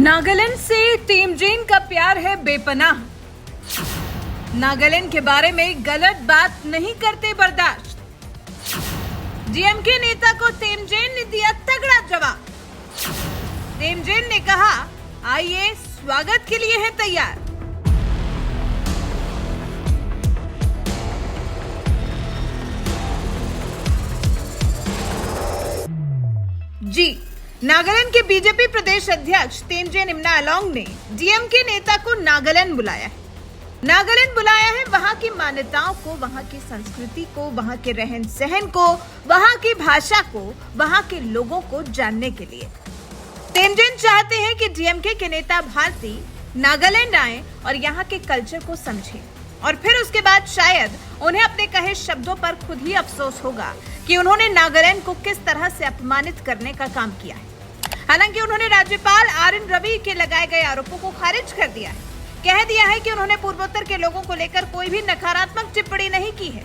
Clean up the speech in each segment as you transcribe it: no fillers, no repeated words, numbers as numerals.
नागालैंड से टेमजेन का प्यार है बेपनाह। नागालैंड के बारे में गलत बात नहीं करते बर्दाश्त। डीएमके नेता को टेमजेन ने दिया तगड़ा जवाब। टेमजेन ने कहा, आइए स्वागत के लिए है तैयार। जी, नागालैंड के बीजेपी प्रदेश अध्यक्ष तेमजेन इमनाअलोंग ने डीएमके नेता को नागालैंड बुलाया है। नागालैंड बुलाया है वहां की मान्यताओं को, वहां की संस्कृति को, वहां के रहन सहन को, वहां की भाषा को, वहां के लोगों को जानने के लिए। तेमजेन चाहते हैं कि डीएमके के नेता भारती नागालैंड आए और यहाँ के कल्चर को समझें, और फिर उसके बाद शायद उन्हें अपने कहे शब्दों पर खुद ही अफसोस होगा कि उन्होंने नागालैंड को किस तरह से अपमानित करने का काम किया है। हालांकि उन्होंने राज्यपाल आर.एन. रवि के लगाए गए आरोपों को खारिज कर दिया है। कह दिया है कि उन्होंने पूर्वोत्तर के लोगों को लेकर कोई भी नकारात्मक टिप्पणी नहीं की है।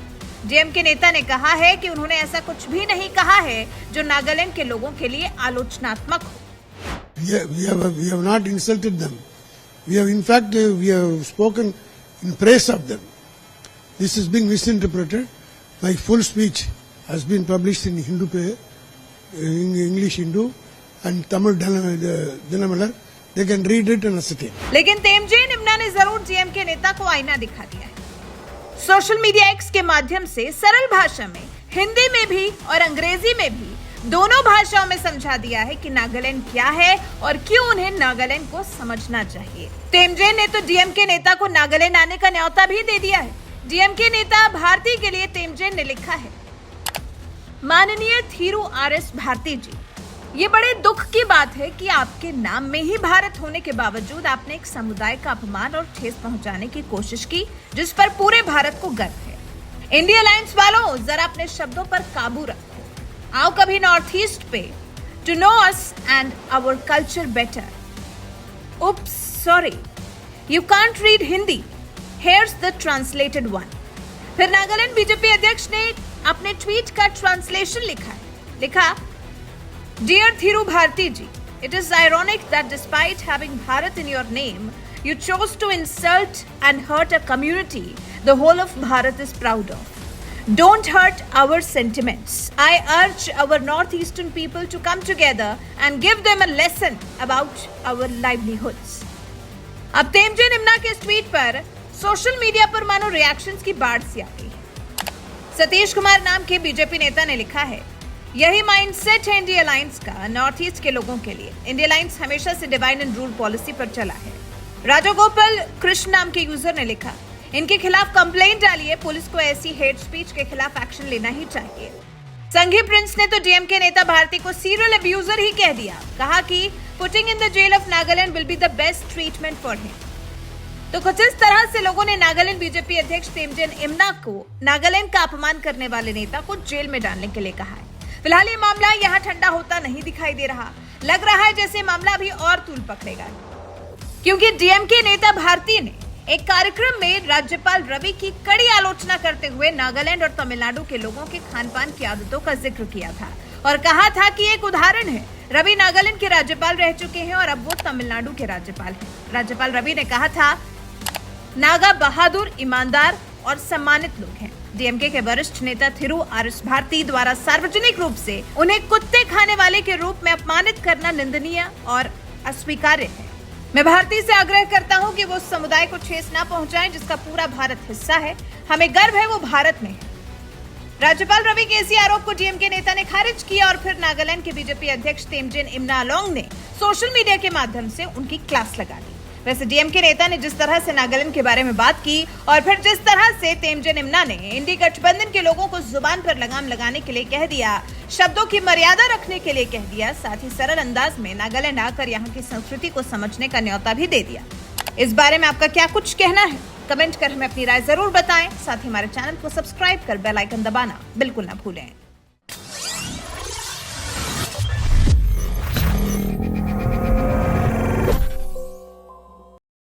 डीएमके नेता ने कहा है कि उन्होंने ऐसा कुछ भी नहीं कहा है जो नागालैंड के लोगों के लिए आलोचनात्मक हो। We have not insulted them. We have spoken in praise of them. This is being misinterpreted. My full speech has been published in Hindu, in English Hindu and Tamil Dinamalar. They can read it and ascertain. लेकिन तेमजेन इमना ने जरूर DMK नेता को आईना दिखा दिया है। Social media x के माध्यम से सरल भाषा में, हिंदी में भी और अंग्रेजी में भी, दोनों भाषाओं में समझा दिया है कि नागालैंड क्या है और क्यों उन्हें नागालैंड को समझना चाहिए। तेमजेन ने तो डीएमके नेता को नागालैंड आने का न्योता भी दे दिया है। डीएमके नेता भारती के लिए तेमजेन ने लिखा है, माननीय थिरु आर.एस. भारती जी, ये बड़े दुख की बात है कि आपके नाम में ही भारत होने के बावजूद आपने एक समुदाय का अपमान और ठेस पहुंचाने की कोशिश की, जिस पर पूरे भारत को गर्व है। इंडिया अलायंस वालों, जरा अपने शब्दों पर काबू रखो। आओ कभी नॉर्थ ईस्ट पे, to know us and our culture better. Oops, sorry, you can't read Hindi, here's the translated one. फिर नागालैंड बीजेपी अध्यक्ष ने अपने ट्वीट का ट्रांसलेशन लिखा है। लिखा, Dear Thiru Bharti ji, it is ironic that despite having Bharat in your name, you chose to insult and hurt a community the whole of Bharat is proud of. Don't hurt our sentiments. I urge our northeastern people to come together and give them a lesson about our livelihoods. अब तेमजेन इमना के इस tweet पर social media पर मानो reactions की बाढ़ सी आ गई है। सतीश कुमार नाम के बीजेपी नेता ने लिखा है, यही माइंडसेट है इंडिया अलायंस का नॉर्थ ईस्ट के लोगों के लिए। इंडिया अलायंस हमेशा से डिवाइड एंड रूल पॉलिसी पर चला है। राजगोपाल कृष्ण नाम के यूजर ने लिखा, इनके खिलाफ कंप्लेंट डालिए, पुलिस को ऐसी हेट स्पीच के खिलाफ एक्शन लेना ही चाहिए। संघी प्रिंस ने तो डीएमके नेता भारती को सीरियल अब्यूजर ही कह दिया। कहा कि putting in the jail of Nagaland will be the best treatment for him. तो कुछ इस तरह से लोगों ने नागालैंड बीजेपी अध्यक्ष तेमजेन इमना को नागालैंड का अपमान करने वाले नेता को जेल में डालने के लिए कहा है। फिलहाल ये मामला यहाँ ठंडा होता नहीं दिखाई दे रहा। लग रहा है जैसे मामला भी और तूल पकड़ेगा, क्योंकि डीएमके नेता भारती ने एक कार्यक्रम में राज्यपाल रवि की कड़ी आलोचना करते हुए नागालैंड और तमिलनाडु के लोगों के खान पान की आदतों का जिक्र किया था और कहा था कि एक उदाहरण है, रवि नागालैंड के राज्यपाल रह चुके हैं और अब वो तमिलनाडु के राज्यपाल हैं। राज्यपाल रवि ने कहा था, नागा बहादुर, ईमानदार और सम्मानित लोग हैं। डीएमके के वरिष्ठ नेता थिरु आर.एस. भारती द्वारा सार्वजनिक रूप से उन्हें कुत्ते खाने वाले के रूप में अपमानित करना निंदनीय और अस्वीकार्य है। मैं भारती से आग्रह करता हूं कि वो उस समुदाय को ठेस न पहुंचाएं जिसका पूरा भारत हिस्सा है। हमें गर्व है वो भारत में है। राज्यपाल रवि के इसी आरोप को डीएमके नेता ने खारिज किया और फिर नागालैंड के बीजेपी अध्यक्ष तेमजेन इमनाअलोंग ने सोशल मीडिया के माध्यम से उनकी क्लास लगा दी। वैसे डीएमके नेता ने जिस तरह से नागालैंड के बारे में बात की और फिर जिस तरह से तेमजेन इमना ने इंडी गठबंधन के लोगों को जुबान पर लगाम लगाने के लिए कह दिया, शब्दों की मर्यादा रखने के लिए कह दिया, साथ ही सरल अंदाज में नागालैंड आकर यहाँ की संस्कृति को समझने का न्योता भी दे दिया। इस बारे में आपका क्या कुछ कहना है? कमेंट कर हमें अपनी राय जरूर बताएं। साथ ही हमारे चैनल को सब्सक्राइब कर बेल आइकन दबाना बिल्कुल न भूलें।